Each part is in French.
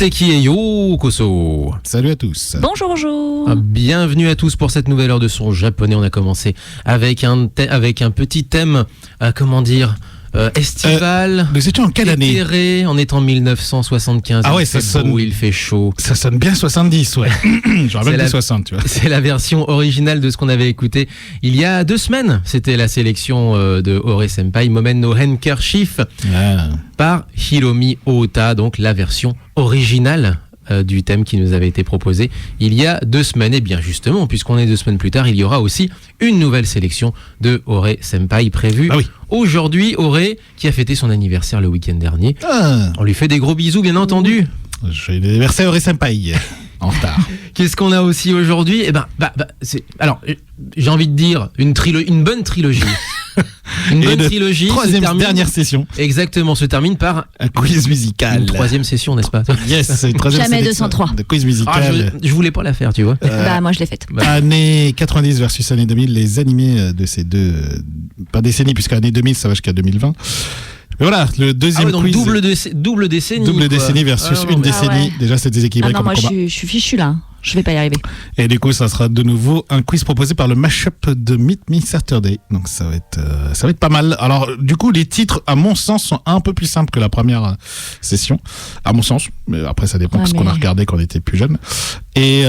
Futeki et Yokoso. Salut à tous. Bonjour. Bienvenue à tous pour cette nouvelle heure de son japonais. On a commencé avec un petit thème, estival. Nous étions en quelle année? Éthéré, on est en 1975. Ah ouais, ça sonne. Où il fait chaud. Ça sonne bien 70, ouais. J'aurais même dit 60, tu vois. C'est la version originale de ce qu'on avait écouté il y a 2 semaines. C'était la sélection de Ore Senpai, Momen no Handkerchief, par Hiromi Ohta, donc la version originale du thème qui nous avait été proposé il y a 2 semaines. Et bien justement, puisqu'on est 2 semaines plus tard, il y aura aussi une nouvelle sélection de Ore Senpai prévue aujourd'hui. Ore qui a fêté son anniversaire le week-end dernier. On lui fait des gros bisous, bien entendu. Joyeux anniversaire Ore Senpai. En retard. Qu'est-ce qu'on a aussi aujourd'hui? Alors, j'ai envie de dire une bonne trilogie. Une bonne trilogie. Dernière session. Exactement, se termine par un quiz musical. Une 3e session, n'est-ce pas? Yes, c'est une 3e Jamais 203. de quiz musical. Je voulais pas la faire, tu vois. Moi je l'ai faite. Année 90 versus année 2000, les animés de ces deux, pas décennies, puisqu'à année 2000 ça va jusqu'à 2020. Mais voilà, le deuxième donc quiz. double décennie. Double décennie versus une décennie. Déjà, c'est déséquilibré comme moi, combat. je suis fichu là. Je vais pas y arriver. Et du coup, ça sera de nouveau un quiz proposé par le Mashup de Meet Me Saturday. Donc, ça va être pas mal. Alors, du coup, les titres, à mon sens, sont un peu plus simples que la première session. À mon sens. Mais après, ça dépend de ce qu'on a regardé quand on était plus jeune. Et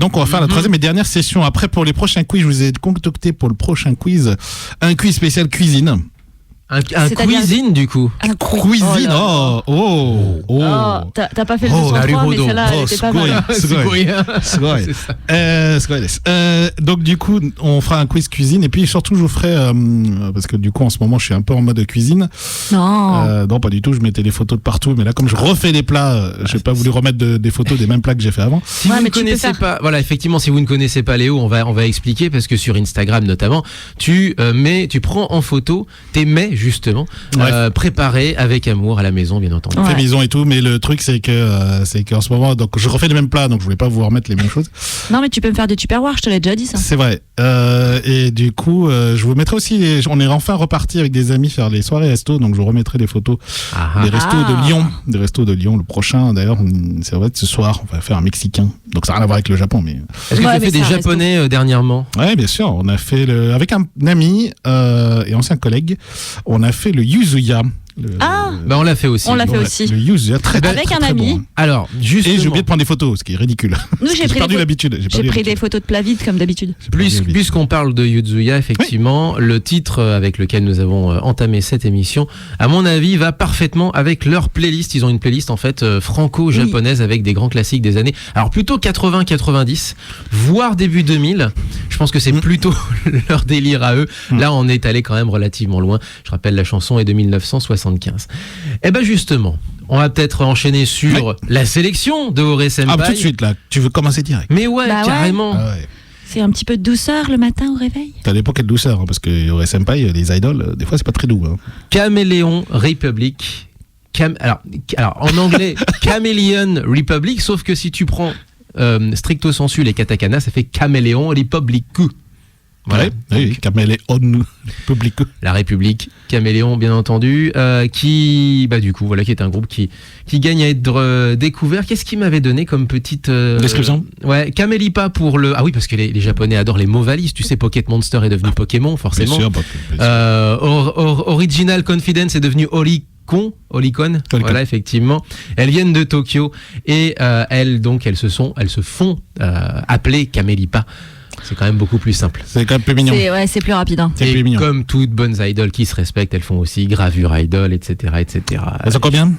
donc, on va faire la 3e et dernière session. Après, pour les prochains quiz, je vous ai concocté pour le prochain quiz un quiz spécial cuisine. Un cuisine du coup. Un cuisine. T'as pas fait le 203, mais celle-là elle était pas mal. Donc du coup on fera un quiz cuisine et puis surtout je vous ferai parce que du coup en ce moment je suis un peu en mode cuisine. Non pas du tout, je mettais des photos de partout, mais là comme je refais les plats, j'ai pas voulu remettre des photos des mêmes plats que j'ai fait avant. Si vous ne connaissez pas, voilà, effectivement, si vous ne connaissez pas Léo, on va expliquer, parce que sur Instagram notamment, tu prends en photo tes mets justement préparés avec amour à la maison, bien entendu. Fait maison et tout, mais le truc c'est qu'en ce moment donc je refais les mêmes plats, donc je voulais pas vous remettre les mêmes choses. Non mais tu peux me faire des tupperwares, je te l'ai déjà dit ça. C'est vrai. Et du coup je vous mettrai aussi on est enfin reparti avec des amis faire les soirées resto, donc je vous remettrai des photos des restos de Lyon, le prochain d'ailleurs, c'est vrai, ce soir on va faire un mexicain, donc ça n'a rien à voir avec le Japon, mais est-ce que tu as fait des japonais dernièrement? Ouais, bien sûr, on a fait avec un ami et ancien collègue, on a fait le yuzuya. On l'a fait aussi. Le yuzuya, avec un ami. Bon. Alors, justement. Et j'ai oublié de prendre des photos, ce qui est ridicule. Nous, j'ai perdu l'habitude. J'ai pris des photos de plats vides comme d'habitude. Puisqu'on parle de yuzuya, effectivement, le titre avec lequel nous avons entamé cette émission, à mon avis, va parfaitement avec leur playlist. Ils ont une playlist en fait franco-japonaise avec des grands classiques des années. Alors plutôt 80-90, voire début 2000. Je pense que c'est plutôt leur délire à eux. Là, on est allé quand même relativement loin. Je rappelle, la chanson est de 1975. Et ben justement, on va peut-être enchaîner sur la sélection de Ore Senpai. Tout de suite là, tu veux commencer direct? Mais carrément. C'est un petit peu de douceur le matin au réveil. Ça dépend quelle douceur, parce que Ore Senpai, les idoles, des fois c'est pas très doux. Caméléon Republic. Alors en anglais, Chameleon Republic, sauf que si tu prends stricto sensu les katakana, ça fait Caméléon Republic. Voilà. Oui, Caméléon Republic. La République, Caméléon, bien entendu, qui est un groupe qui gagne à être découvert. Qu'est-ce qu'il m'avait donné comme petite description? Camélipa pour le. Ah oui, parce que les Japonais adorent les mots valises. Tu sais, Pocket Monster est devenu Pokémon, forcément. Bien sûr, Original Confidence est devenu Olicon, voilà, effectivement. Elles viennent de Tokyo et elles se font appeler Camélipa. C'est quand même beaucoup plus simple. C'est quand même plus mignon. C'est plus rapide. Et comme toutes bonnes idoles qui se respectent, elles font aussi gravure idol, etc. Elles sont combien?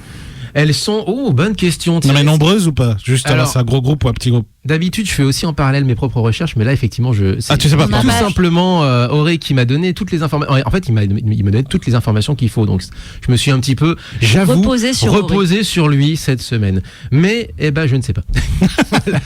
Elles sont... bonne question. Non mais nombreuses ou pas? Juste alors, c'est un gros groupe ou un petit groupe? D'habitude, je fais aussi en parallèle mes propres recherches, mais là, effectivement, tu sais pas. Tout simplement Ore qui m'a donné toutes les informations. En fait, il m'a donné toutes les informations qu'il faut. Donc, je me suis un petit peu, j'avoue, reposé sur lui cette semaine. Mais, je ne sais pas.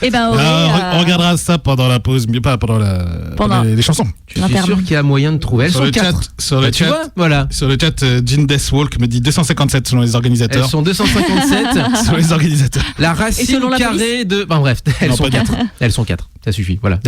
Ore, on regardera ça pendant la pause, mais pas pendant les chansons. Je suis sûr qu'il y a moyen de trouver. Elles sont 4. Sur le chat, voilà. Sur le chat, Jean Deathwalk me dit 257 selon les organisateurs. Elles sont 257 selon les organisateurs. La racine carrée de. Bref, elles sont 4. Elles sont 4, ça suffit, voilà.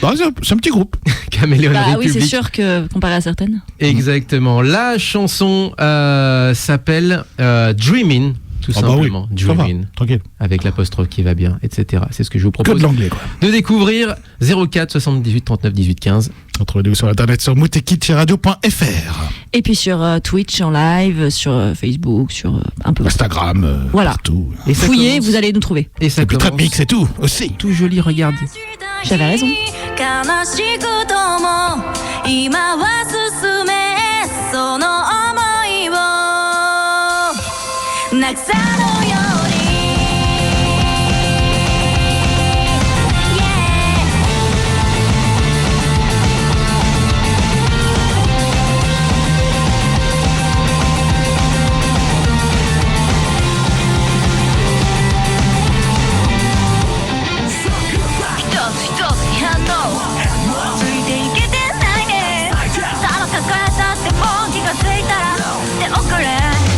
C'est un petit groupe. Caméléon République. Oui, c'est sûr que comparé à certaines. Exactement. La chanson s'appelle Dreamin'. tout Ah bah oui, simplement. ça va, Dreamin', tranquille. avec l'apostrophe qui va bien, etc. C'est ce que je vous Que propose de l'anglais, quoi. de découvrir. 04 78 39 18 15. Retrouvez-nous sur internet sur moutekitscheradio.fr, Et puis sur Twitch en live, sur Facebook, sur un peu. Instagram, Voilà. partout. Et ça Fouillez, commence- vous allez nous trouver. Et ça Et puis commence Trapmix et tout, aussi. tout joli, regardez. J'avais raison. 悲しくとも今は進めその想いをなくさぬように 一つ一つに反応ついていけてないね頭抱えたってもう気がついたら手遅れ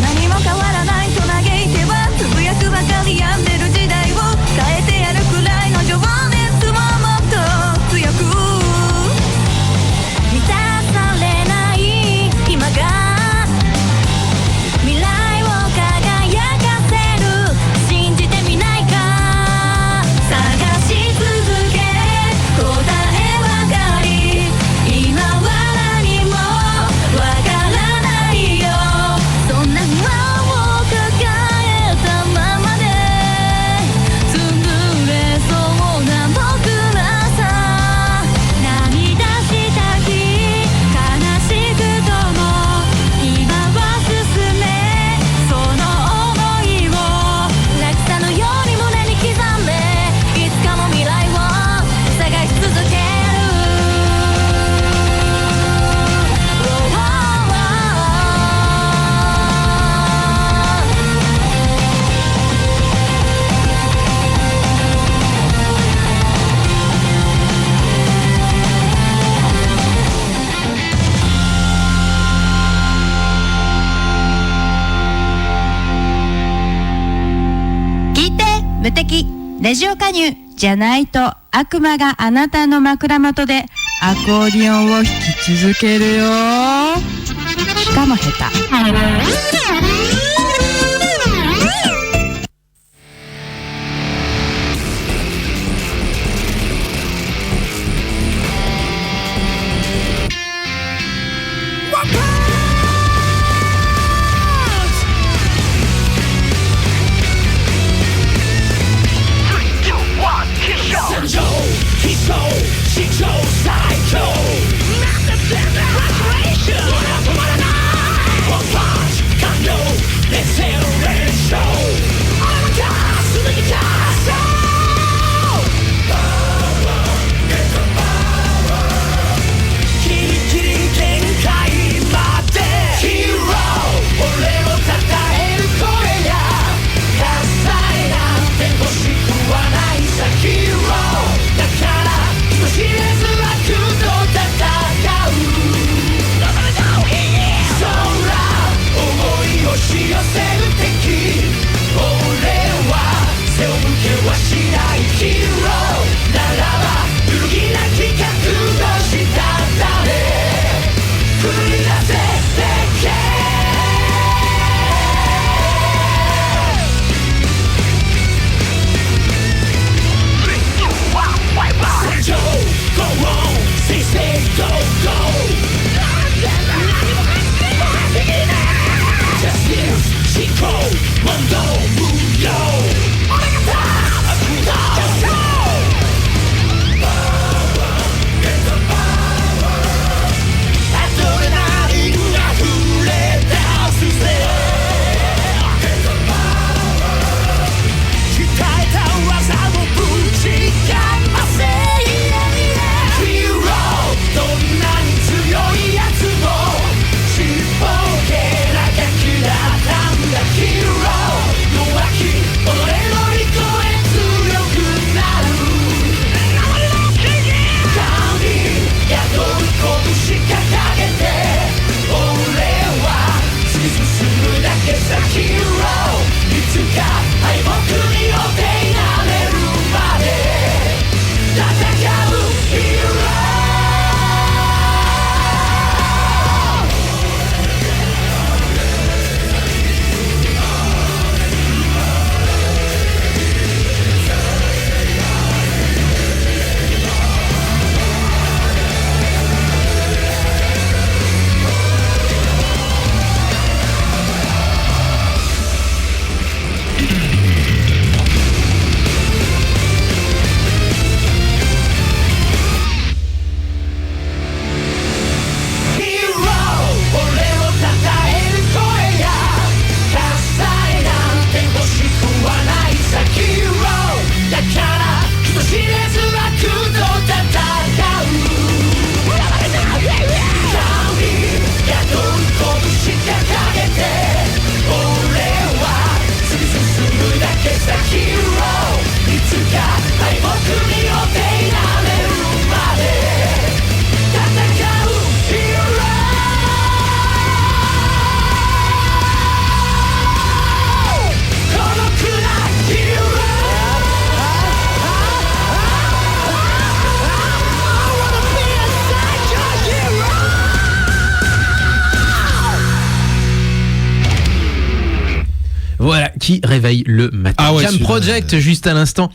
何も変わらないと嘆いてはつぶやくばかり病んでる時代を変えてやるくらいの情熱ももっと強く満たされない今が未来を輝かせる信じてみないか探し続け答えばかり今は何もわからないよそんな不安を抱えたままで潰れそうな僕らさ涙した日悲しくとも今は進めその想いを落差のように胸に刻んでいつかの未来を探し続ける聞いて無敵ラジオ加入じゃないと悪魔があなたの枕元でアコーディオンを弾き続けるよしかも下手「qui réveille le matin. Ah ouais, Jam celui-là, Project juste à l'instant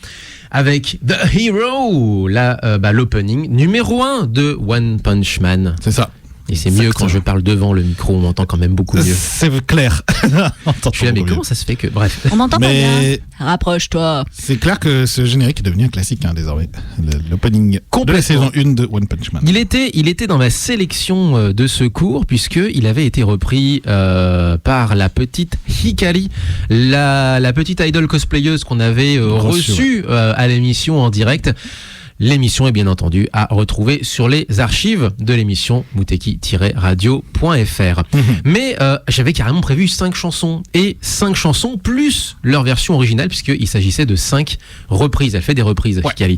avec The Hero, l'opening numéro 1 de One Punch Man. C'est ça. Et c'est mieux quand je parle devant le micro, on m'entend quand même beaucoup mieux. C'est clair. Je suis là, mais comment ça se fait que... Bref. On m'entend pas bien. Mais Rapproche-toi. c'est clair que ce générique est devenu un classique désormais. L'opening de la Complètement. saison 1 de One Punch Man. Il était dans ma sélection de secours puisqu'il avait été repris par la petite Hikari, la petite idol cosplayeuse qu'on avait reçue à l'émission en direct. L'émission est bien entendu à retrouver sur les archives de l'émission mouteki-radio.fr. Mais j'avais carrément prévu 5 chansons, et 5 chansons plus leur version originale, puisqu'il s'agissait de 5 reprises. Elle fait des reprises, Hikari.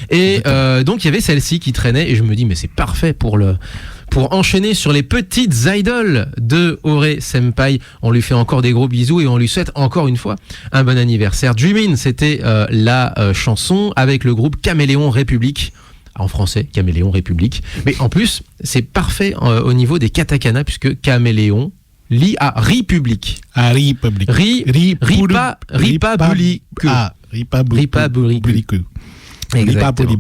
Et donc il y avait celle-ci qui traînait, et je me dis mais c'est parfait pour enchaîner sur les petites idoles de Ore Senpai. On lui fait encore des gros bisous et on lui souhaite encore une fois un bon anniversaire. Dreamin', c'était la chanson avec le groupe Caméléon République. En français, Caméléon République. Mais en plus, c'est parfait au niveau des katakana puisque Caméléon lit à République. Ah, République. Ripabuliku. Exactement.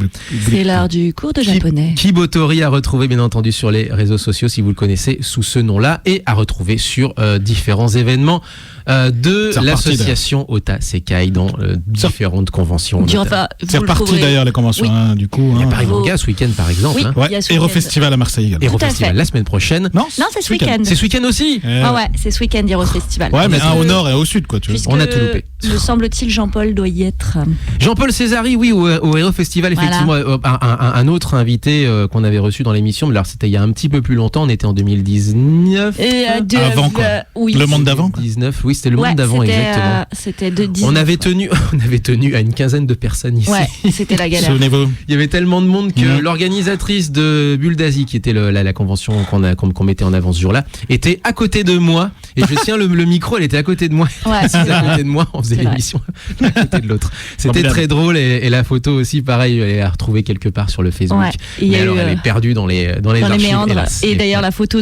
C'est l'heure du cours de japonais. Kibotori à retrouver bien entendu sur les réseaux sociaux si vous le connaissez sous ce nom-là, et à retrouver sur différents événements de l'association Ota Sekai dans différentes conventions. C'est reparti d'ailleurs les conventions, Oui. Du coup. Il y a Paris Manga ce week-end par exemple. Oui. hein. Ouais. Il y a ce Hero week-end. Festival à Marseille également. Hero Tout à Festival fait. la semaine prochaine. Non, c'est ce week-end. C'est ce week-end aussi. Ah ouais, c'est ce week-end Hero Festival. Ouais, mais Parce un que- au nord et au sud, quoi, tu vois. puisque, On a tout loupé. Me semble-t-il, Jean-Paul doit y être. Jean-Paul Césari, oui, au Hero Festival, Voilà. effectivement, un autre invité qu'on avait reçu dans l'émission, mais alors c'était il y a un petit peu plus longtemps, on était en 2019. Avant, quoi. Oui. Le monde d'avant, quoi. 2019, oui, c'était le monde d'avant, c'était, exactement. C'était de 19. On avait tenu à une quinzaine de personnes ici. Ouais, c'était la galère. Souvenez-vous. Il y avait tellement de monde que Mhm. l'organisatrice de Bulle d'Asie, qui était la convention qu'on mettait en avant ce jour-là, était à côté de moi. Et je tiens le micro, elle était à côté de moi. Ouais, Elle était à côté de moi, on faisait C'est vrai. l'émission à côté de l'autre. C'était Formidable. très drôle, et la photo aussi, pareil, elle est à retrouver quelque part sur le Facebook. Ouais. Et il y Mais a alors, eu, elle est perdue dans les dans les archives, méandres. hélas. Et d'ailleurs, la photo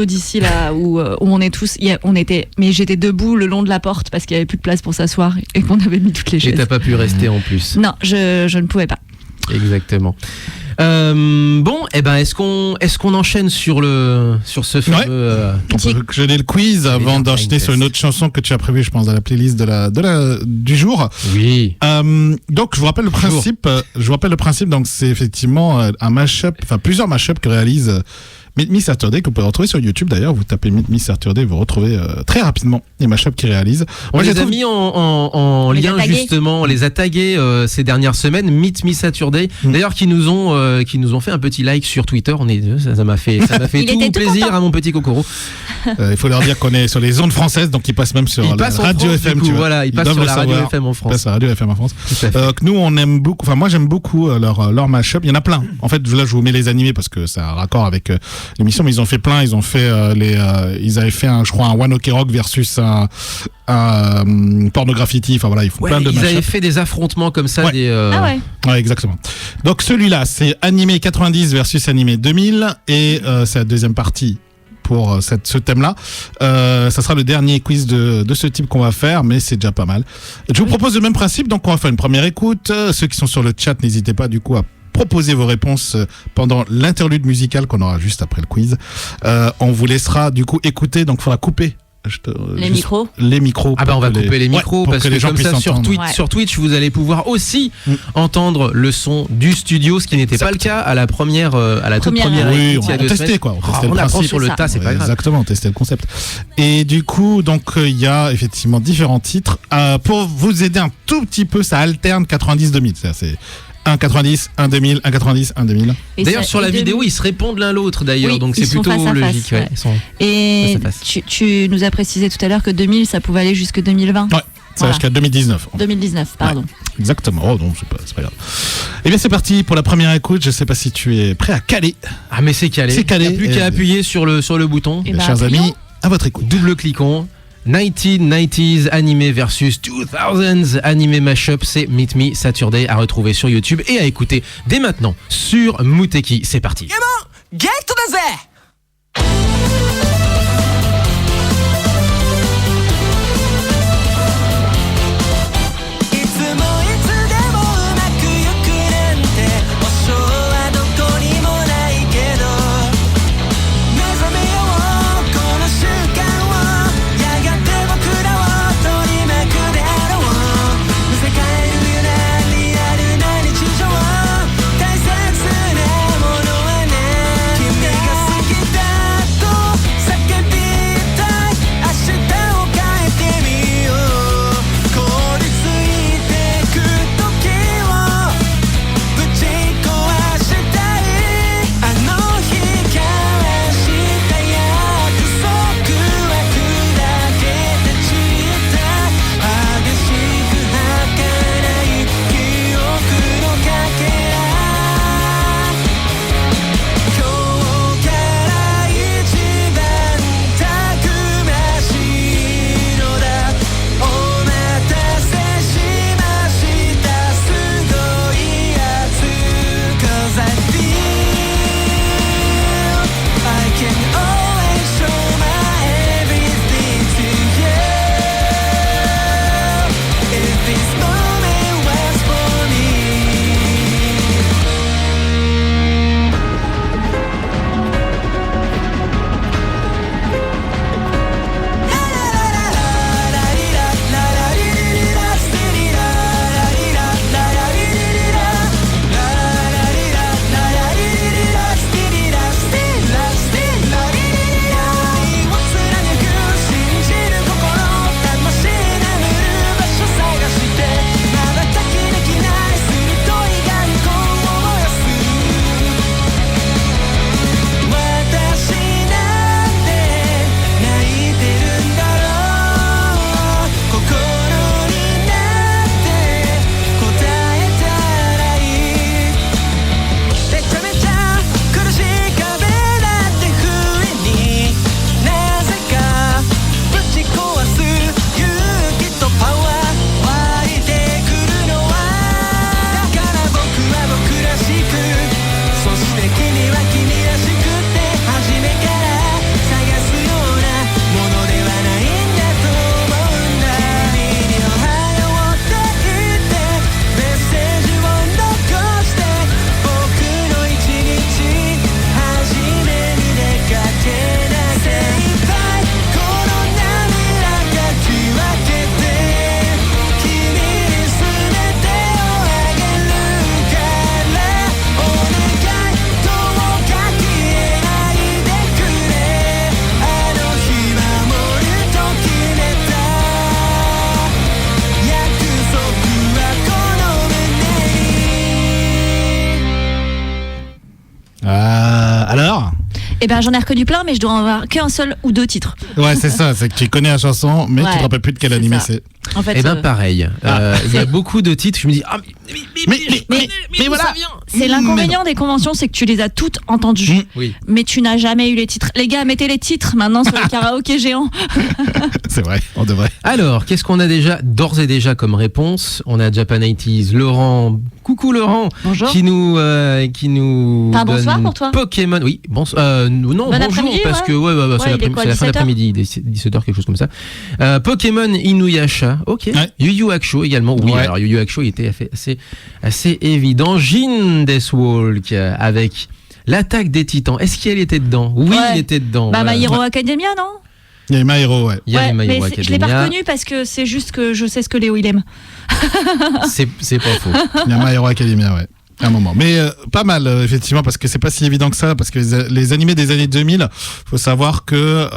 d'ici, là, où on est tous, mais j'étais debout le long de la porte parce qu'il n'y avait plus de place pour s'asseoir et qu'on avait mis toutes les Et chaises. t'as pas pu rester en plus. Non, je ne pouvais pas. Exactement. Bon, eh ben, est-ce qu'on enchaîne sur ce fameux On peut jeter le quiz avant bien d'enchaîner faire sur une une autre chanson que tu as prévue, je pense, dans la playlist du jour. Oui. Donc, je vous rappelle le principe. Donc, c'est effectivement un mashup, enfin plusieurs mashups que réalise Meet Me Saturday, que vous pouvez retrouver sur YouTube d'ailleurs. Vous tapez Meet Me Saturday, vous retrouvez très rapidement les mashups qu'ils réalisent. On les a mis en les a lien tagués. justement, on les a tagués ces dernières semaines, Meet Me Saturday. D'ailleurs, qui nous ont fait un petit like sur Twitter. Ça m'a fait Il tout était tout plaisir content. à mon petit Kokoro. Il faut leur dire qu'on est sur les ondes françaises, donc ils passent même sur Il la passe en radio France, FM. du coup, tu vois. voilà, il passe doivent sur le la radio savoir. FM en Ils France. passent sur la radio FM en France. Tout à fait. Que nous, on aime beaucoup. Enfin, moi, j'aime beaucoup leur mashup. Il y en a plein. En fait, là, je vous mets les animés parce que ça a un raccord avec l'émission, mais ils ont fait plein. Ils ont fait ils avaient fait un One Ok Rock versus un Pornograffiti. Enfin voilà, ils font Ouais, plein de ils avaient mashups. fait des affrontements comme ça. Ouais. Ah ouais. Ouais, exactement. Donc celui-là, c'est animé 90 versus animé 2000, et c'est la deuxième partie pour ce thème-là. Ça sera le dernier quiz de ce type qu'on va faire, mais c'est déjà pas mal. Je vous propose le même principe, donc on va faire une première écoute. Ceux qui sont sur le chat, n'hésitez pas du coup à proposer vos réponses pendant l'interlude musicale qu'on aura juste après le quiz. On vous laissera du coup écouter, donc il faudra couper Les micros. Les micros. Ah bah on va pour couper les micros, pour parce que les gens comme puissent ça sur entendre. Twitch vous allez pouvoir aussi entendre le son du studio, ce qui n'était pas le cas à la toute première Oui, écoute, il y a on 2 testait semaines. quoi. On testait le On apprend principe. sur le ça. tas, c'est pas grave. Exactement, tester le concept. Et du coup, donc il y a effectivement différents titres. Pour vous aider un tout petit peu, ça alterne 90-2000. C'est 1,90, 1,2000, 1,90, 1,2000. Et D'ailleurs ça- sur la et de- vidéo ils se répondent l'un l'autre d'ailleurs, Oui, donc ils c'est sont plutôt face à face, logique. ouais. Ils sont- Et face à face. tu nous as précisé tout à l'heure que 2000, ça pouvait aller jusque 2020. Ouais, ça Voilà. va jusqu'à 2019. 2019, pardon. Exactement. Oh non, c'est pas grave. Eh bien, c'est parti pour la première écoute. Je sais pas si tu es prêt à caler. Ah mais c'est calé. C'est calé. Il n'y a plus qu'à appuyer sur le bouton. Et Mes bah, chers appuyons. amis, à votre écoute. Double cliquons. 1990s animé versus 2000s animé mashup, c'est Meet Me Saturday à retrouver sur YouTube et à écouter dès maintenant sur Mouteki. C'est parti. ゲットだぜ Eh ben, j'en ai reconnu plein, mais je dois en avoir qu'un seul ou deux titres. Ouais, c'est ça, c'est que tu connais la chanson, mais tu Ouais, te rappelles plus de quel c'est animé ça. c'est. En fait, Eh ben pareil. Il y a beaucoup de titres. Je me dis Mais d'où voilà. ça vient c'est l'inconvénient des conventions, c'est que tu les as toutes entendues, Oui. mais tu n'as jamais eu les titres. Les gars, mettez les titres maintenant sur les karaokés géants. C'est vrai, on devrait. Alors, qu'est-ce qu'on a d'ores et déjà comme réponse? On a Japan 80s, Laurent. Coucou Laurent. Bonjour. Qui nous T'as un donne bonsoir pour toi Pokémon. Oui, bonsoir. Non, bonjour après-midi, parce ouais. que c'est il est quoi, c'est la fin 17 heures d'après-midi, 17h quelque chose comme ça. Pokémon Inuyasha. OK. Ouais. Yu Yu Hakusho également. Oui, Ouais. alors Yu Yu Hakusho il était assez évident. Jin Deathwalk avec l'attaque des Titans. Est-ce qu'elle était dedans? Oui, Ouais. il était dedans. Bah, Voilà. My Hero Academia, non? Il y a My Hero, ouais. Il y avait My mais Hero je l'ai pas Academia. reconnu parce que c'est juste que je sais ce que Léo il aime. C'est pas faux. Il y a My Hero Academia, ouais. Un moment. Mais pas mal, effectivement, parce que c'est pas si évident que ça, parce que les animés des années 2000, faut savoir que,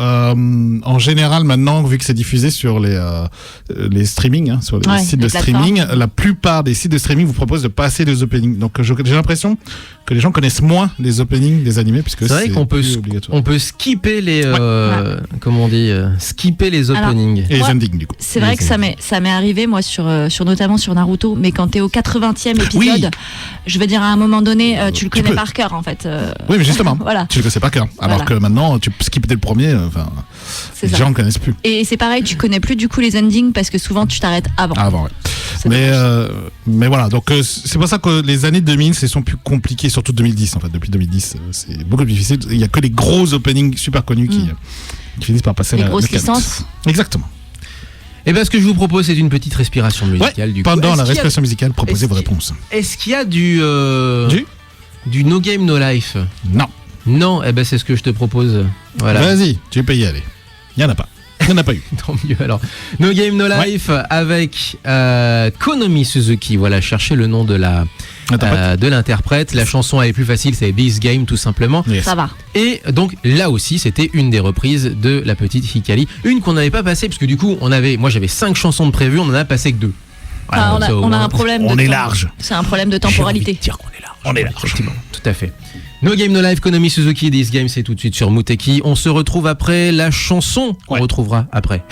en général, maintenant, vu que c'est diffusé sur les streamings, sur les Ouais, sites les de streaming, plateformes. la plupart des sites de streaming vous proposent de passer des openings. Donc, j'ai l'impression que les gens connaissent moins les openings des animés, puisque C'est vrai qu'on peut, plus obligatoire. on peut skipper les, comment on dit, skipper les Alors, openings. Et les Ouais. endings, du coup. C'est vrai que ça m'est arrivé, moi, sur notamment sur Naruto, mais quand t'es au 80e épisode, Oui. je veux dire, à un moment donné, tu le Tu connais peux. par cœur, en fait. Oui, mais justement, Voilà. tu le connais pas qu'un. Alors Voilà. que maintenant, tu peux skipper le premier, C'est les ça. gens ne connaissent plus. Et c'est pareil, tu connais plus du coup les endings parce que souvent tu t'arrêtes avant. Avant, ouais. C'est Mais, dommage. mais voilà, donc c'est pour ça que les années 2000, c'est sont plus compliquées, surtout 2010 en fait. Depuis 2010, c'est beaucoup plus difficile. Il y a que les gros openings super connus qui finissent par passer Les la grosses le cap. licences. Exactement. Et ben, ce que je vous propose, c'est une petite respiration musicale. Du coup. Pendant Est-ce la qu'il y a- respiration musicale, proposez est-ce vos qu'il- réponses. Est-ce qu'il y a du Du No Game No Life? Non. Non, eh ben c'est ce que je te propose. Voilà. Vas-y, tu peux y aller. Il y en a pas. Il n'y en a pas eu. Tant mieux alors. No Game No Life avec Konomi Suzuki. Voilà, cherchez le nom de l'interprète. La chanson elle est plus facile, c'est This Game tout simplement. Yes. Ça va. Et donc là aussi, c'était une des reprises de la petite Hikari. Une qu'on n'avait pas passée, parce que du coup, moi j'avais 5 chansons de prévues, on en a passé que 2. Enfin, on a un problème. on de est temps. large. C'est un problème de temporalité. Dire qu'on est large. On est large. Effectivement, tout à fait. No Game No Life, Konomi Suzuki, This Game, c'est tout de suite sur Muteki. On se retrouve après la chanson qu'on Ouais. retrouvera après.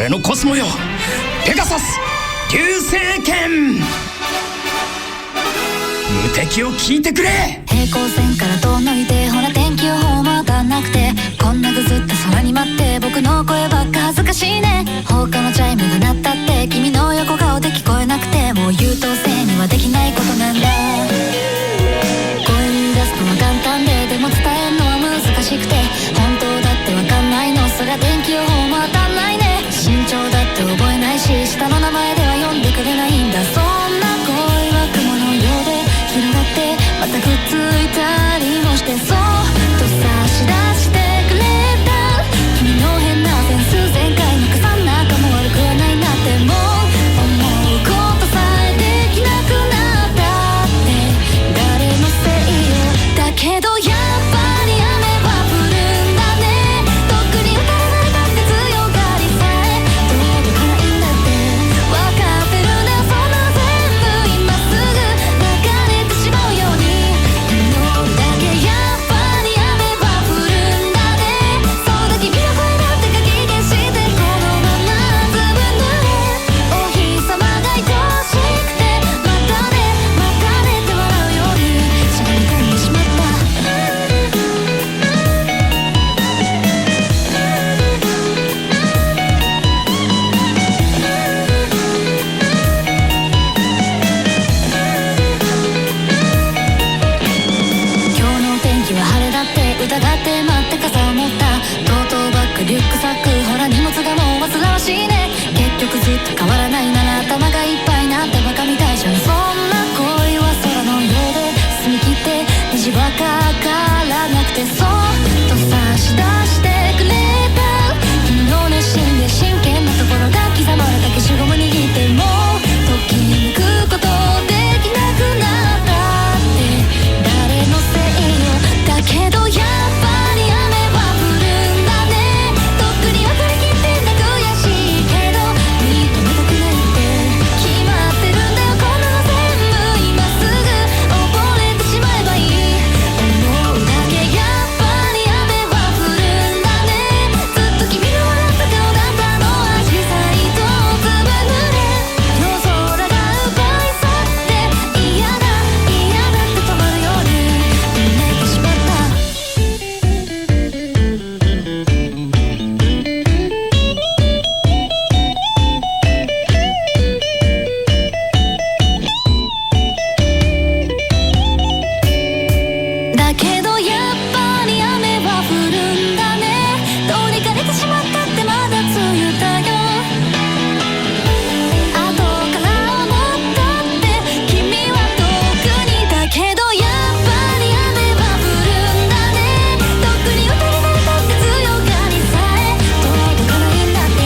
俺のコスモよ、ペガサス流星剣。無敵を聞いてくれ。平行線から遠のいて、ほら天気予報も当たんなくて、こんなぐずった空に待って、僕の声ばっか恥ずかしいね。放課のチャイムが鳴ったって、君の横顔で聞こえなくて、もう優等生にはできないことなんだ。声に出すのは簡単で、でも伝えるのは難しくて、本当だってわかんないの、そりゃ天気予報も当たんないね。身長だって覚えないし、下の名前では呼んでくれないんだ。そんな恋は雲のようで広がって、またくっついたりもして、そっと差し出してくれた君の変なセンス全開、なんかさん仲も悪くはないなっても思うことさえできなくなったって誰のせいよ。だけどやっぱり雨は降るんだね。とっくに打たれたって強がりさえ届かないんだって分かってるんだよ。そんな全部今すぐ流れてしまうように祈るだけ。やっぱり雨は降るんだね。そうだ君の声だってかき消して、このままずぶ濡れ。お日様が愛しくて、またねまたねって笑うようにしゃがみ込んでしまった。今日の天気は晴れだって疑って待って傘を持った。トートバッグリュックサック、ほら荷物がもう煩わしいね。結局ずっと変わらないなら頭がいっぱいなんてバカみたいじゃん。そんな恋は空のようで澄み切って虹はかからなくて、そっと差し出してくれた君の熱心で真剣なところが刻まれた消しゴム握ってもときめくことできなくなったって誰のせいよ。だけどやっぱり雨は降るんだね。とっくに分かりきってんだ悔しいけど認めたくないって決まってるんだよ。こんなの全部今すぐ溺れてしまえばいい思うだけ。やっぱり雨は降るんだね。ずっと君の笑った顔だったのは小さいとずぶ濡れ。夜空が奪い去って嫌だ嫌だって止まるように泣いてしまった。だけどやっぱり雨は降るんだね。どうにかれてしまったってまだ梅雨だよ。後から思ったって君は遠くに。だけどやっぱり雨は降るんだね。とっくに打たれたって強がりさえ届かないんだって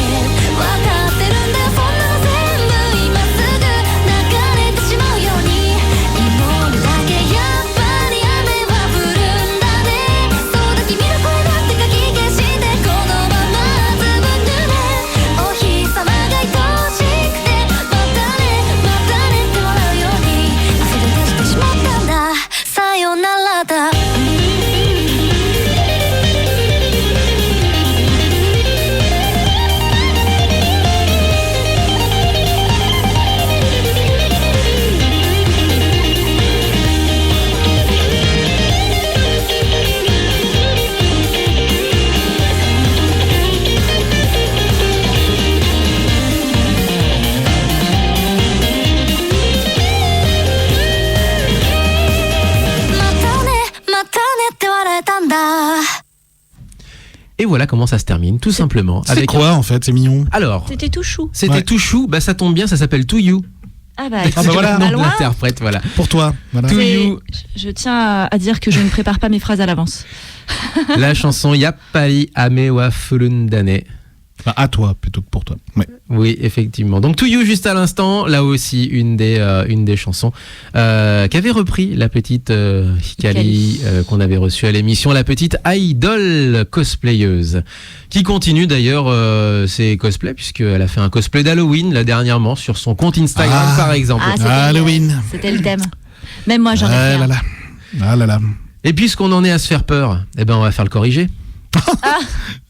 分かってるんだよ。そんなの全部今すぐ流れてしまうように祈るだけ。やっぱり雨は降るんだね。そうだ君の声だってかき消して、このままずぶ濡れ。お日様が愛しくて、またねまたねって笑うように溢れ出してしまったんだ。さよならだ。またねって笑えたんだ。Et voilà comment ça se termine, tout simplement. C'est quoi en fait? C'est mignon. Alors, C'était tout chou. c'était Ouais. tout chou, bah ça tombe bien, ça s'appelle To You. Ah bah, Ah bah voilà. le nom pas de loin. l'interprète, voilà. Pour toi. Voilà. To C'est- You, Je tiens à dire que je ne prépare pas mes phrases à l'avance. la chanson Yappali Ame wa Fulundane. Enfin, à toi plutôt que pour toi. Ouais. Oui, effectivement. Donc To You juste à l'instant, là aussi une des chansons qu'avait repris la petite Hikari qu'on avait reçue à l'émission, la petite idol cosplayeuse, qui continue d'ailleurs ses cosplays puisqu'elle a fait un cosplay d'Halloween là dernièrement sur son compte Instagram Ah. par exemple. Ah, c'était Halloween. C'était le thème. Même moi, j'en ai Ah fait là un. là. Ah là là. Et puisqu'on en est à se faire peur, eh ben on va faire le corrigé.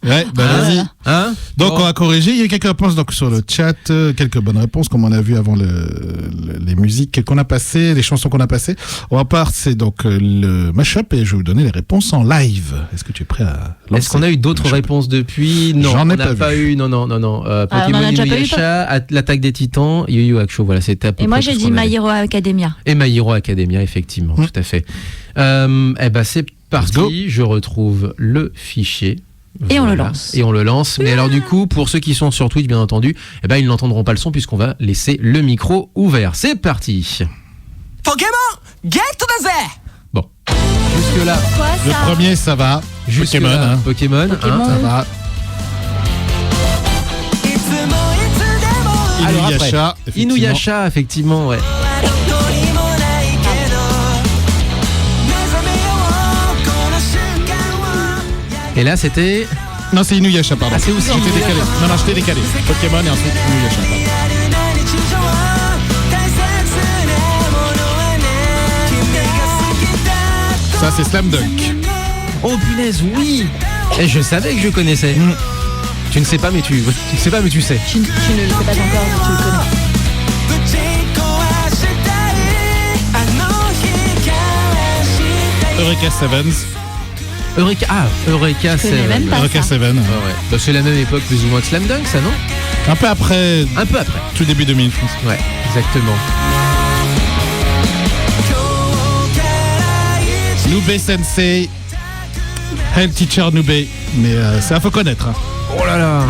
Ouais, bah vas-y. Hein Donc Bon. on va corriger. Il y a quelques réponses donc sur le chat, quelques bonnes réponses comme on a vu avant les musiques qu'on a passées, les chansons qu'on a passées. On va passer donc le mashup et je vais vous donner les réponses en live. Est-ce que tu es prêt à lancer? Est-ce qu'on a eu d'autres mashup? réponses depuis? Non, J'en ai on n'a pas pas vu. eu. Non. on en Pokémon a déjà pas eu, Inuyasha, l'attaque des Titans, Yu Yu Hakusho. Voilà, c'était à peu Et moi, près j'ai tout ce dit qu'on avait. My Hero Academia. Et My Hero Academia, effectivement, tout à fait. Eh ben c'est go. parti. Je retrouve le fichier. Et on le lance. Et on le lance. Mais alors du coup, pour ceux qui sont sur Twitch, bien entendu, eh ben ils n'entendront pas le son puisqu'on va laisser le micro ouvert. C'est parti. Pokémon Get to the Z. Bon, jusque là, Quoi Le premier, ça va. jusque Pokémon, là, hein. Pokémon. Pokémon. Ça va. Alors après, Inuyasha, effectivement. Inuyasha, effectivement, ouais. Et là, c'était. Non, c'est Inuyasha, pardon. Ah, c'est aussi Je t'ai Inuyasha. décalé. Non, je t'ai décalé. Pokémon et ensuite Inuyasha. pardon. Ça, c'est Slam Dunk. Oh punaise, oui. Et je savais que je connaissais. Tu ne sais pas, mais tu ne sais pas, mais tu sais. Tu ne le sais pas encore, mais tu le connais. Eureka Sevens. Eureka, Eureka, Je connais c'est. même pas. Eureka ça. Seven. Ouais. Bah, c'est la même époque plus ou moins que Slam Dunk, ça, non? Un peu après, Un peu après. tout début 2000, je pense. Ouais, exactement. Nube Sensei. Head Teacher Nube. Mais ça, faut connaître. Hein. Oh là là.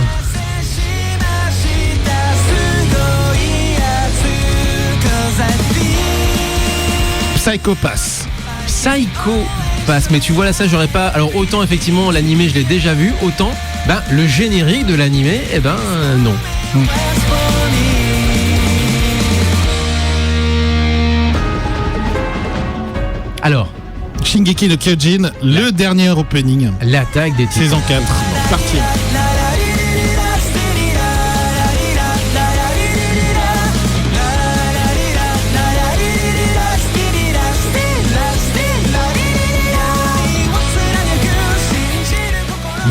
Psycho Pass. Psycho Pass. Mais tu vois là, ça, j'aurais pas. Alors, autant effectivement, l'animé, je l'ai déjà vu, autant, ben, le générique de l'animé, eh ben, non. Alors, Shingeki no Kyojin, le dernier opening. l'attaque des Titans. Saison 4. Parti.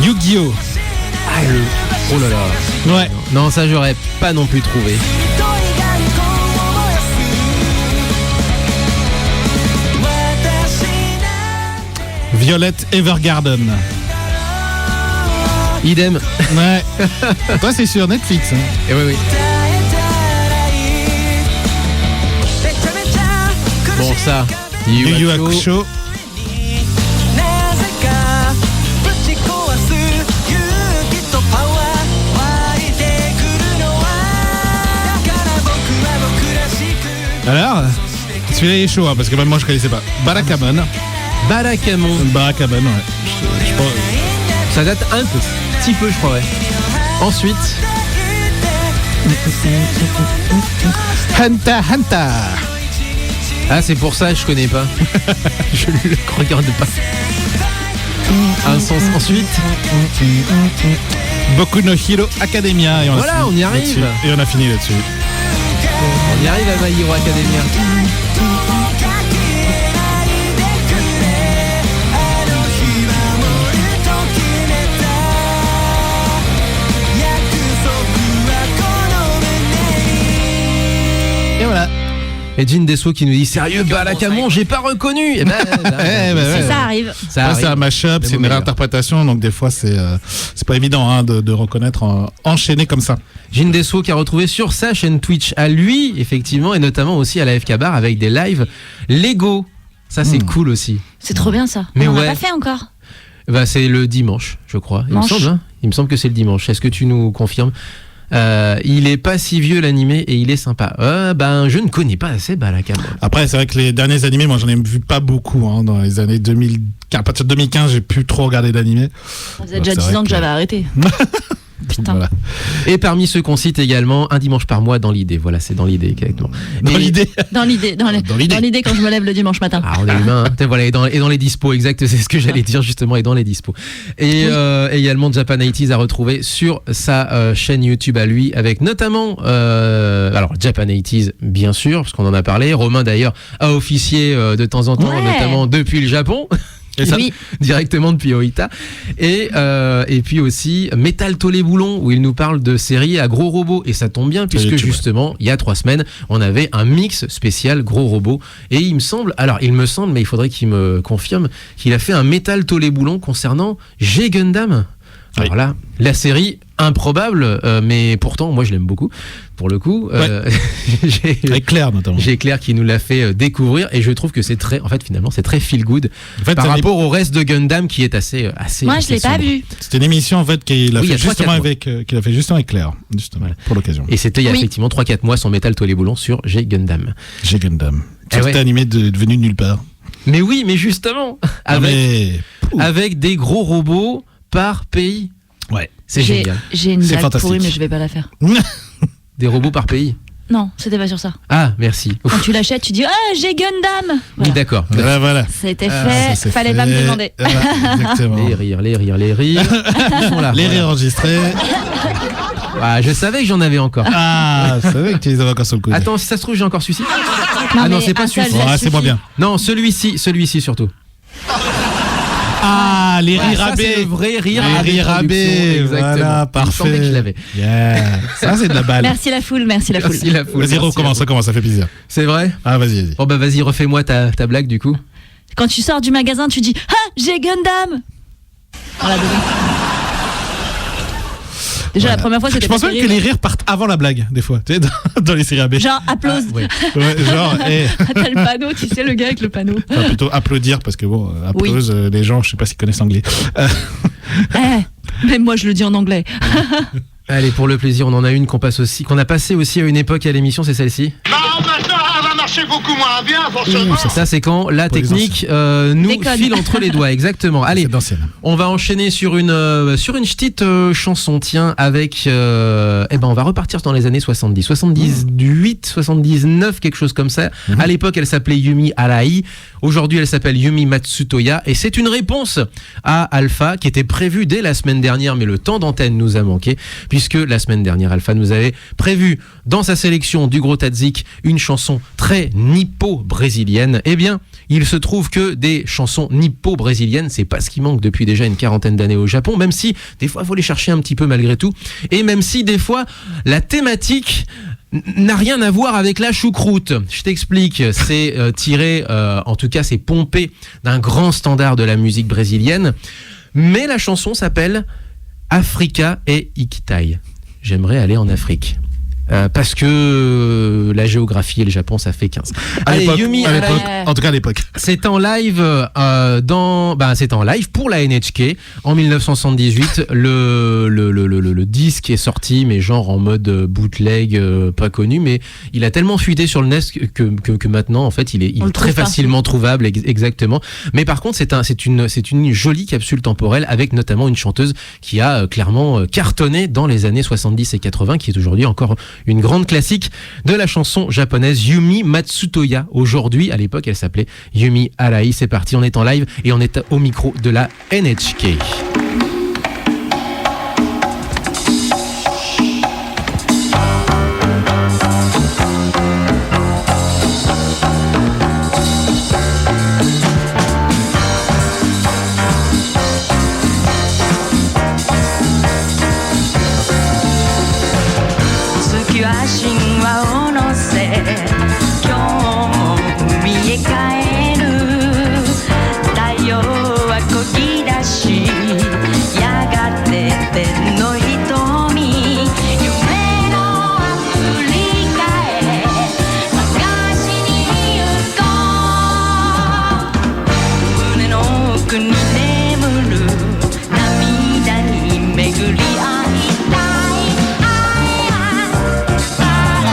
Yu-Gi-Oh! Ah, oh là là. Ouais. Non, ça, j'aurais pas non plus trouvé. Violet Evergarden. Idem. Ouais. Toi, c'est sur Netflix. Hein. Et oui, oui. Bon, ça. Yu Yu Hakusho. Hakusho. Alors, celui-là il est chaud, hein, parce que même moi je connaissais pas. Barakamon. Barakamon. Barakamon, ouais. Je pense- Ça date un petit peu, je crois, ouais. Ensuite, Hanta Hanta. ah, c'est pour ça que je connais pas. Je le regarde pas. Un sens. Ensuite, Boku no Hero Academia. Et on a Voilà, fini on y arrive. là-dessus. Et on a fini là-dessus. on y arrive à My Hero Academia. Et voilà. Et Jin Deso qui nous dit sérieux, Barakamon, j'ai pas reconnu. Eh ben, bah ouais. Ça arrive. ça Ouais, c'est un arrive. mashup, Mais c'est bon, une meilleur. réinterprétation, donc des fois c'est pas évident hein, de reconnaître enchaîné comme ça. Jin Deso qui a retrouvé sur sa chaîne Twitch à lui, effectivement, et notamment aussi à la FK Bar avec des lives Lego. Ça, c'est cool aussi. C'est trop bien ça. Mais on ouais. l'a pas fait encore. Bah, c'est le dimanche, je crois. Il me Manche. semble, hein. Il me semble que c'est le dimanche. Est-ce que tu nous confirmes? Il est pas si vieux l'animé et il est sympa. Ben, je ne connais pas assez Barakamon. Après, c'est vrai que les derniers animés, moi j'en ai vu pas beaucoup hein, dans les années 2000. À partir de 2015, j'ai plus trop regardé d'animés. Ça faisait déjà c'est 10 vrai ans que que- j'avais arrêté. Putain. Voilà. Et parmi ceux qu'on cite également, un dimanche par mois dans l'idée. Voilà, c'est dans l'idée exactement. Dans Et- l'idée. Dans l'idée, Dans l'idée. dans l'idée quand je me lève le dimanche matin. Ah, on est humain, hein. Voilà, et dans les dispos, exact, c'est ce que j'allais dire justement, et dans les dispos. Et également Japan 80s à retrouver sur sa chaîne YouTube à lui, avec notamment, alors Japan 80s bien sûr, parce qu'on en a parlé. Romain d'ailleurs a officié de temps en temps, Ouais. notamment depuis le Japon. Et ça, Oui. directement depuis Oita. Et puis aussi Metal Tolé Boulon, où il nous parle de séries à gros robots. Et ça tombe bien, puisque YouTube, justement, il y a 3 semaines, on avait un mix spécial gros robots. Et il me semble, mais il faudrait qu'il me confirme, qu'il a fait un Metal Tolé Boulon concernant G Gundam. Alors Oui. là, la série improbable, mais pourtant, moi je l'aime beaucoup. Pour le coup, avec Claire notamment. j'ai Claire qui nous l'a fait découvrir, et je trouve que c'est très, en fait, finalement, c'est très feel good En fait, par c'est une- rapport au reste de Gundam qui est assez. Moi, je assez l'ai pas sombre. vu. C'était une émission en fait qu'il a Oui, il y fait a 3-4 justement mois. qu'il a fait justement avec Claire, justement Voilà. pour l'occasion. Et c'était il y a Oui. effectivement 3-4 mois son Metal Tolé Boulon sur G Gundam. J'ai Gundam. Eh C'était ouais. animé devenu de nulle part. Mais oui, mais justement, Ah, mais avec des gros robots par pays. ouais. C'est génial. J'ai une C'est blague fantastique. pourrie, mais je vais pas la faire. Des robots par pays. Non, c'était pas sur ça. Ah, merci. Quand tu l'achètes, tu dis ah j'ai Gundam. Oui, Voilà. d'accord. Voilà. C'était Ça, fait, c'est fallait fait. pas me demander. Voilà, exactement. Les rires. Ils sont là. Les voilà. rires enregistrés. Ah, je savais que j'en avais encore. Ah, je savais que tu les avais encore sur le coude. Attends, si ça se trouve, j'ai encore celui-ci. Non, Ah non, mais c'est pas un seul, celui-ci. ça Ouais, c'est moins suffit. bien. Non, celui-ci surtout. Ah, les Voilà, rires ça, c'est rabais. le vrai rire. Les avec rires production, rabais. exactement. Voilà, Il me semblait que parfait. je l'avais. Yeah. Ça, c'est de la balle. Merci la foule, merci la foule. Merci la foule. Vas-y, merci recommence, la foule. ça fait plaisir. C'est vrai. Ah, vas-y. Bon bah vas-y, refais-moi ta blague du coup. Quand tu sors du magasin, tu dis ah j'ai Gundam. Voilà, désolé. Déjà la première fois c'était Je pense pas même que les terrible. rires partent avant la blague, des fois, tu sais, dans les séries AB. Genre applause. Ouais. Ouais, genre, T'as le panneau, tu sais le gars avec le panneau. enfin, plutôt applaudir, parce que bon, applause, les gens, je sais pas s'ils connaissent anglais. Même moi je le dis en anglais. Allez, pour le plaisir, on en a une qu'on a passé aussi à une époque à l'émission, c'est celle-ci. Non, maintenant, elle va marcher beaucoup moins bien, forcément. Ça c'est quand la Pour les technique nous Déconne. file entre les doigts, exactement. Allez, C'est d'ancienne. on va enchaîner sur une petite chanson, tiens, avec on va repartir dans les années 70, 78, 79, quelque chose comme ça. À l'époque, elle s'appelait Yumi Arai. Aujourd'hui, elle s'appelle Yumi Matsutoya, et c'est une réponse à Alpha qui était prévue dès la semaine dernière, mais le temps d'antenne nous a manqué, puisque la semaine dernière, Alpha nous avait prévu dans sa sélection du Gros Tadzik une chanson très nippo-brésilienne. Eh bien, il se trouve que des chansons nippo-brésiliennes, c'est pas ce qui manque depuis déjà une 40aine d'années au Japon, même si des fois il faut les chercher un petit peu malgré tout, et même si des fois la thématique n'a rien à voir avec la choucroute. Je t'explique, c'est tiré, en tout cas c'est pompé d'un grand standard de la musique brésilienne, mais la chanson s'appelle Africa et Ikitai. J'aimerais aller en Afrique. Parce que la géographie et le Japon, ça fait 15. Allez, Yumi à Arai, l'époque, en tout cas à l'époque. c'est en live c'est en live pour la NHK en 1978. Le disque est sorti, mais genre en mode bootleg, pas connu, mais il a tellement fuité sur le net que maintenant en fait il est On le très trouve partout. facilement trouvable, exactement. Mais par contre c'est une jolie capsule temporelle avec notamment une chanteuse qui a clairement cartonné dans les années 70 et 80, qui est aujourd'hui encore une grande classique de la chanson japonaise, Yumi Matsutoya. Aujourd'hui, à l'époque, elle s'appelait Yumi Arai. C'est parti, on est en live et on est au micro de la NHK. 月は神話を乗せ今日も海へ帰る太陽はこぎ出しやがて天の瞳夢のアフリカへ探しに行こう胸の奥に眠る涙に巡り合いたいパラ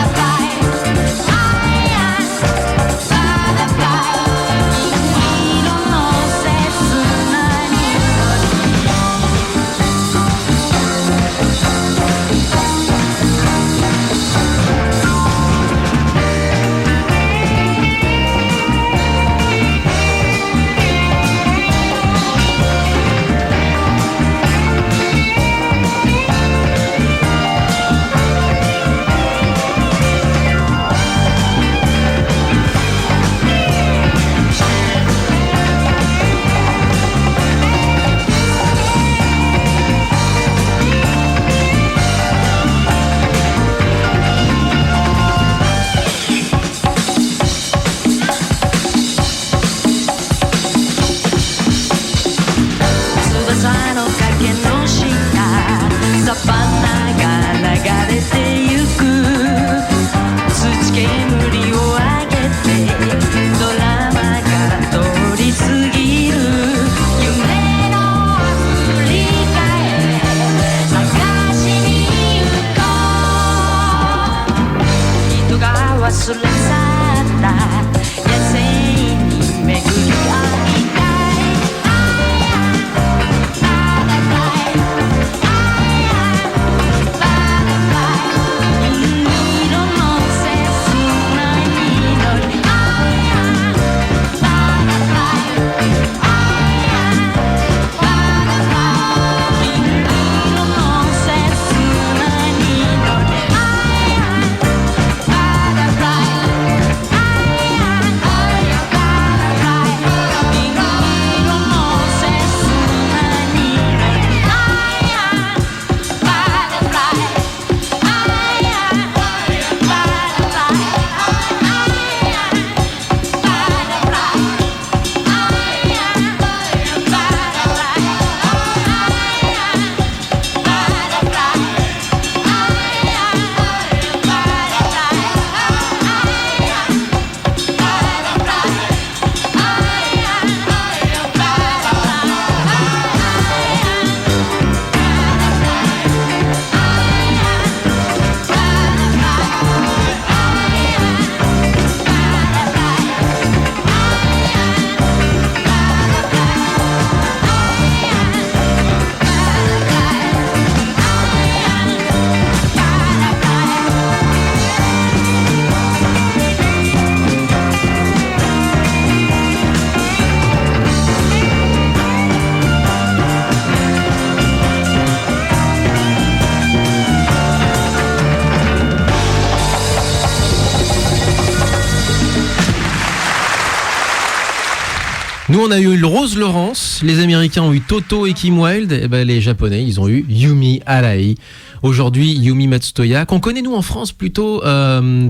Nous, on a eu le Rose Lawrence, les Américains ont eu Toto et Kim Wilde, et ben les Japonais, ils ont eu Yumi Arai. Aujourd'hui, Yumi Matsutoya, qu'on connaît nous en France plutôt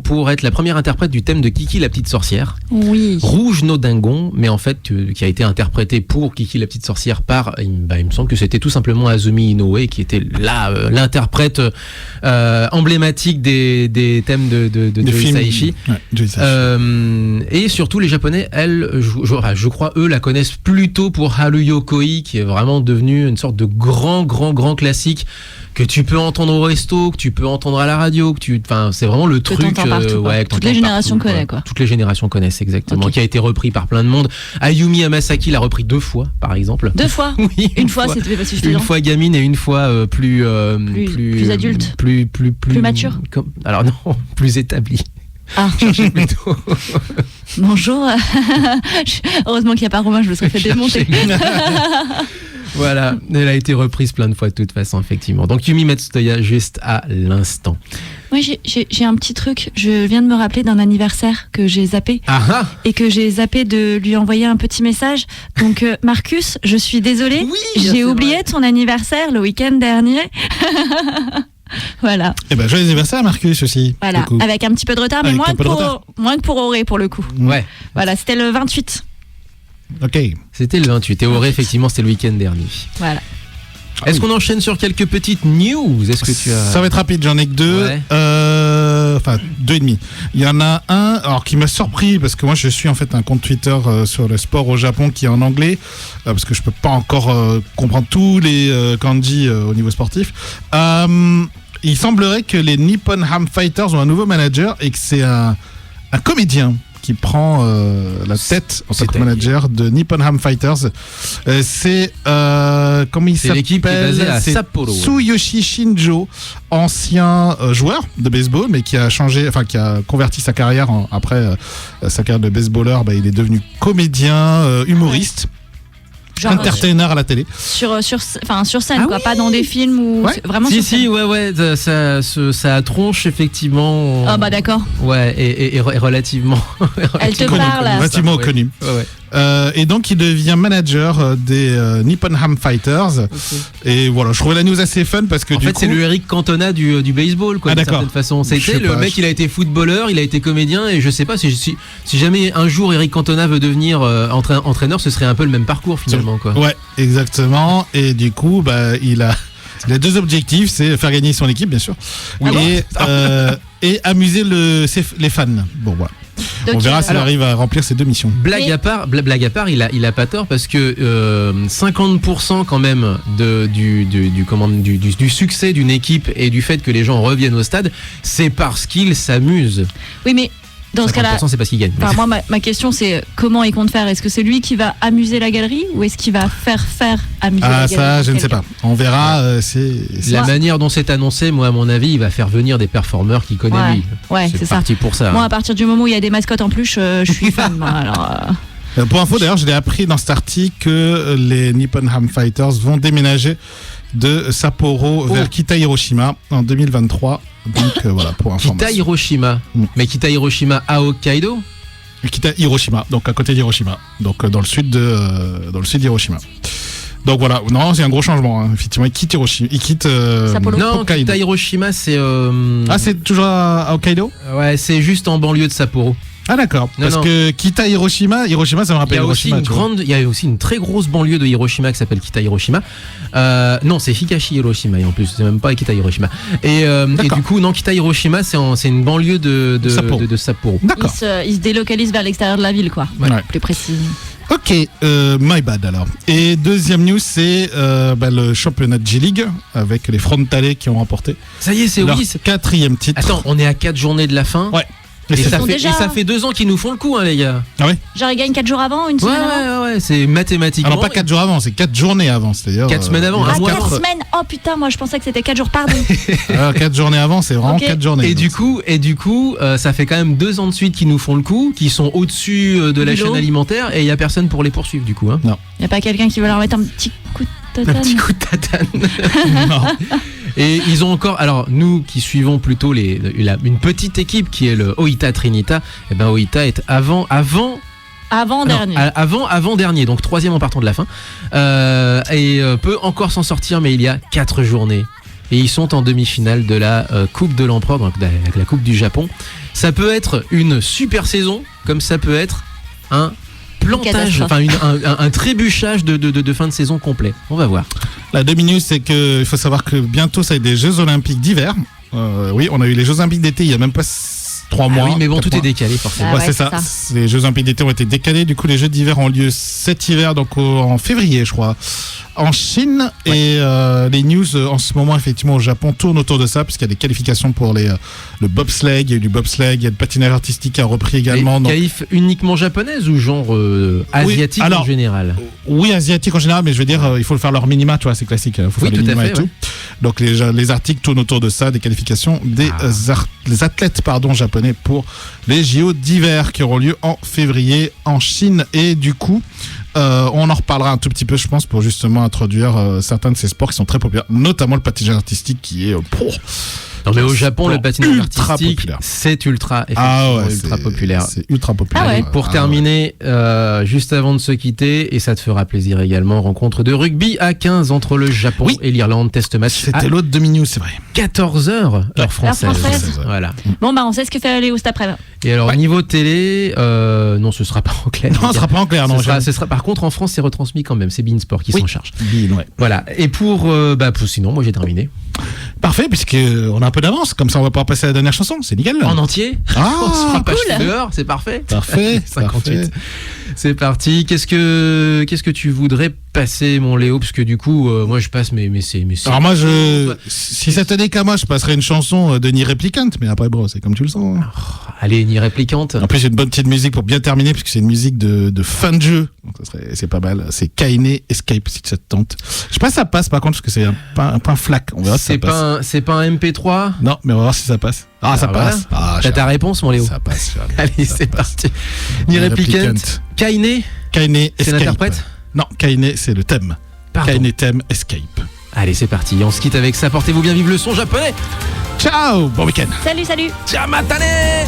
pour être la première interprète du thème de Kiki la petite sorcière. Oui. Rouge Nodingon, mais en fait qui a été interprété pour Kiki la petite sorcière par, il me semble que c'était tout simplement Azumi Inoue qui était l'interprète emblématique des thèmes de Joe Hisaishi. Ouais, Joe Hisaishi. Et surtout les Japonais, je crois eux la connaissent plutôt pour Haru Yokoi, qui est vraiment devenu une sorte de grand classique que tu peux entendre au resto, que tu peux entendre à la radio, c'est vraiment le truc t'entends partout, que toutes les générations connaissent, quoi. Toutes les générations connaissent exactement, Okay. qui a été repris par plein de monde. Ayumi Hamasaki l'a repris 2 fois par exemple. 2 fois. Oui, Une fois, c'était parce que j'étais une dedans. fois gamine et une fois plus adulte. plus mature. Alors non, plus établi. Ah. Cherchez plutôt. Bonjour. Heureusement qu'il n'y a pas Romain, je me serais fait démonter. Voilà, elle a été reprise plein de fois de toute façon, effectivement. Donc Yumi Matsutoya, juste à l'instant. Oui, j'ai un petit truc. Je viens de me rappeler d'un anniversaire que j'ai zappé. Ah ah. Et que j'ai zappé de lui envoyer un petit message. Donc Marcus, je suis désolée. Oui, bien j'ai sûr, oublié ouais. ton anniversaire le week-end dernier. Voilà. Eh ben, joyeux anniversaire, Marcus, aussi. Voilà. du coup. Avec un petit peu de retard, mais Avec moins un peu de retard. que pour Auré pour le coup. Ouais, Voilà, c'était le 28. Ok. c'était le 28. Et Auré, effectivement, c'était le week-end dernier. Voilà. Est-ce qu'on enchaîne sur quelques petites news? Est-ce que tu as... Ça va être rapide, j'en ai que 2. Ouais. Enfin, 2,5. Il y en a un alors qui m'a surpris parce que moi je suis en fait un compte Twitter sur le sport au Japon qui est en anglais parce que je peux pas encore comprendre tous les kanji au niveau sportif. Il semblerait que les Nippon Ham Fighters ont un nouveau manager et que c'est un comédien qui prend la tête en tant que manager de Nippon Ham Fighters. C'est comment il C'est s'appelle? l'équipe qui est basée à C'est Sapporo. Tsuyoshi Shinjo, ancien joueur de baseball, mais qui a converti sa carrière après sa carrière de baseballeur. Il est devenu comédien, humoriste. Genre, entertainer à la télé. sur scène, Ah quoi, oui. pas dans des films ou Ouais. vraiment Si, sur scène. ouais, ça tronche effectivement. Ah bah d'accord. Ouais, et relativement. Elle te Connu, parle. relativement Ouais. connu. Ouais. Et donc il devient manager des Nippon Ham Fighters. Et voilà, je trouvais la news assez fun parce que En du fait, coup, c'est le Eric Cantona du baseball, quoi, Ah, d'une d'accord. certaine façon. Je C'était sais le pas, mec, il a été footballeur, il a été comédien, et je sais pas si jamais un jour Eric Cantona veut devenir entraîneur, ce serait un peu le même parcours finalement, quoi. ouais, exactement. Et du coup, il a 2 objectifs, c'est faire gagner son équipe, bien sûr, et amuser les fans. Bon, voilà. Donc, On verra s'il alors- arrive à remplir ces 2 missions. Blague Mais- à part, il a pas tort parce que 50% quand même du succès d'une équipe et du fait que les gens reviennent au stade, c'est parce qu'ils s'amusent. Oui, mais dans ce cas-là, 50% c'est parce qu'ils gagnent. enfin, moi, ma question c'est comment il compte faire. Est-ce que c'est lui qui va amuser la galerie ou est-ce qu'il va faire amuser la Ah, galerie ça, pour je ne sais quelqu'un pas. On verra. C'est La manière dont c'est annoncé, moi à mon avis, il va faire venir des performeurs qu'il connaît Ouais, lui. ouais, c'est ça. parti pour ça. Moi, à partir du moment où il y a des mascottes en plus, je suis fan. Moi, alors, Pour info, d'ailleurs, je l'ai appris dans cet article que les Nippon Ham Fighters vont déménager de Sapporo vers Kita Hiroshima en 2023. Donc voilà, pour Kita information. Hiroshima. Mm. Mais Kita Hiroshima à Hokkaido. Kita Hiroshima, donc à côté d'Hiroshima, donc dans le sud d'Hiroshima. Donc voilà, non, c'est un gros changement. Hein. Effectivement, il quitte Hiroshima, il quitte Sapporo. Non, Hokkaido. Kita Hiroshima, c'est. Ah, c'est toujours à Hokkaido? Ouais, c'est juste en banlieue de Sapporo. Ah d'accord, Non, parce non. que Kita Hiroshima, ça me Il y rappelle a aussi Hiroshima. il y a aussi une très grosse banlieue de Hiroshima qui s'appelle Kita Hiroshima. Non, c'est Hikashi Hiroshima et en plus c'est même pas Kita Hiroshima. Et du coup, non, Kita Hiroshima, c'est une banlieue de Sapporo. D'accord. il se délocalise vers l'extérieur de la ville, quoi. Ouais. Plus précis. Ok, my bad alors. Et deuxième news, c'est le championnat de G-League avec les Frontales qui ont remporté Ça y est, c'est leur oui. 4e titre. Attends, on est à 4 journées de la fin. Ouais. Et c'est- ça, Ils sont fait, déjà- et ça fait 2 ans qu'ils nous font le coup, hein, les gars. Ah ouais. Genre, il gagne 4 jours avant, une Ouais, semaine avant. ouais, c'est mathématiquement. Alors pas 4 jours avant, c'est 4 journées avant, c'est-à-dire 4 semaines avant, il un reste mois 4 avant. semaines. Oh putain, moi je pensais que c'était 4 jours, pardon. 4 journées avant, c'est vraiment Ok. 4 journées. Et donc. du coup, ça fait quand même 2 ans de suite qu'ils nous font le coup, qui sont au-dessus de la Du lot. chaîne alimentaire, et il y a personne pour les poursuivre du coup. Hein. Y a pas quelqu'un qui veut leur mettre un petit coup de Un tatane. petit coup de tatane. Non. Et ils ont encore, alors nous qui suivons plutôt une petite équipe qui est le Oita Trinita, et ben Oita est avant Avant-dernier. Avant-dernier, donc 3e en partant de la fin. Peut encore s'en sortir, mais il y a 4 journées. Et ils sont en demi-finale de la Coupe de l'Empereur, donc la Coupe du Japon. Ça peut être une super saison, comme ça peut être un plantage, enfin un trébuchage de fin de saison complet. On va voir. La demi-news, c'est qu'il faut savoir que bientôt, ça va être des Jeux Olympiques d'hiver. Oui, on a eu les Jeux Olympiques d'été il y a même pas 3 mois. Oui, mais bon, 4 tout mois. est décalé forcément. Ouais, c'est ça. Les Jeux Olympiques d'été ont été décalés. Du coup, les Jeux d'hiver ont lieu cet hiver, donc en février, je crois, en Chine. Ouais. Et les news en ce moment, effectivement, au Japon, tournent autour de ça, puisqu'il y a des qualifications pour le bobsleigh. Il y a eu du bobsleigh, il y a le patinage artistique qui a repris également. Qualif uniquement japonaise ou genre asiatique en général? Oui, asiatique en général, mais je veux dire, il faut faire leur minima, tu vois, c'est classique. Il faut faire les minima et tout. Donc les articles tournent autour de ça, des qualifications des les athlètes japonais pour les JO d'hiver qui auront lieu en février en Chine. Et du coup, on en reparlera un tout petit peu, je pense, pour justement introduire certains de ces sports qui sont très populaires, notamment le patinage artistique qui est non, mais au Japon, le patinage artistique, c'est ultra populaire. C'est ultra populaire. Allez, pour terminer, juste avant de se quitter, et ça te fera plaisir également, rencontre de rugby à 15 entre le Japon et l'Irlande, test match. C'était l'autre demi-news, c'est vrai. 14h, heure française. Voilà. Bon, on sait ce que fait Léo cet après-midi. Et alors, niveau télé, non, ce sera pas en clair. Non, ce sera pas en clair, non. Ce sera, par contre, en France, c'est retransmis quand même. C'est Beansport qui s'en charge. Ouais. Voilà. Et pour sinon, moi, j'ai terminé. Parfait, puisqu'on a un peu d'avance, comme ça on va pouvoir passer à la dernière chanson, c'est nickel. En entier. On se fera pas chier dehors, c'est parfait. Parfait. 58. Parfait. C'est parti. Qu'est-ce que tu voudrais passer, mon Léo? Parce que du coup, moi je passe, mais c'est. Alors moi, si ça tenait qu'à moi, je passerais une chanson de Ni Replicante, mais après, bro, c'est comme tu le sens. Hein. Allez, Ni Replicante. En plus, j'ai une bonne petite musique pour bien terminer, puisque c'est une musique de fin de jeu. Donc c'est pas mal. C'est Kaine Escape, si ça te tente. Je sais pas si ça passe, par contre, parce que c'est un point flac. On verra si ça passe. C'est pas un MP3? Non, mais on va voir si ça passe. Ça passe. T'as ta réponse, mon Léo? Ça passe. Allez, c'est parti. Ni Replicante. Kaine, c'est l'interprète? Non, Kaine, c'est le thème. Kaine thème Escape. Allez, c'est parti. On se quitte avec ça. Portez-vous bien, vive le son japonais. Ciao, bon week-end. Salut. Ciao, matane.